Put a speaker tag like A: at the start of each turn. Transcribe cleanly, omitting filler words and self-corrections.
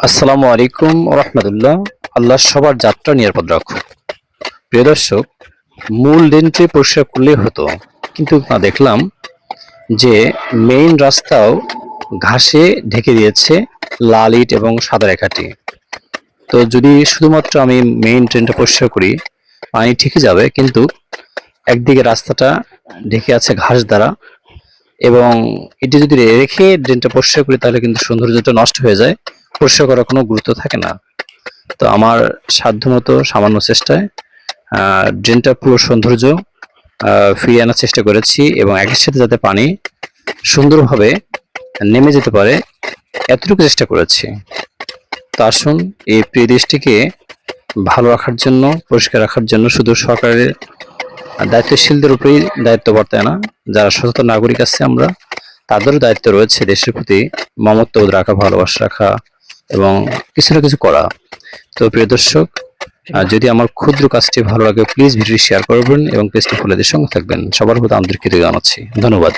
A: আসসালামু আলাইকুম রহমতুল্লাহ। আল্লাহ সবার যাত্রা নিরাপদ রাখুক। প্রিয় দর্শক, মূল লেনটি পরিষ্কার করলেই হতো, কিন্তু না, দেখলাম যে মেইন রাস্তাও ঘাসে ঢেকে দিয়েছে, লাল ইট এবং সাদা রেখাটি। তো যদি শুধুমাত্র আমি মেইন ট্রেনটা পরিষ্কার করি, পানি ঠিকই যাবে, কিন্তু একদিকে রাস্তাটা ঢেকে আছে ঘাস দ্বারা, এবং এটি যদি রেখে ড্রেনটা পরিষ্কার করি তাহলে কিন্তু সৌন্দর্যটা নষ্ট হয়ে যায়, পরিষ্কার করার কোনো গুরুত্ব থাকে না। তো আমার সাধ্যমতো সামান্য চেষ্টায় ড্রেনটা পুরো সৌন্দর্য ফিরিয়ে আনার চেষ্টা করেছি, এবং একই সাথে যাতে পানি সুন্দরভাবে নেমে যেতে পারে এতটুকু চেষ্টা করেছি। তো আসুন, এই প্রিয় দেশটিকে ভালো রাখার জন্য, পরিষ্কার রাখার জন্য শুধু সরকারের দায়িত্বশীলদের উপরেই দায়িত্ব বর্তায় না, যারা সচেতন নাগরিক আছে আমরা, তাদেরও দায়িত্ব রয়েছে দেশের প্রতি মমত্ববোধ রাখা, ভালোবাসা রাখা এবং কিছু না কিছু করা। তো প্রিয় দর্শক, যদি আমার ক্ষুদ্র কাজটি ভালো লাগে প্লিজ ভিডিওটি শেয়ার করবেন এবং পেজটি ফলো দিয়ে সঙ্গে থাকবেন। সবার প্রতি আন্তরিক কৃতজ্ঞতা জানাচ্ছি। ধন্যবাদ।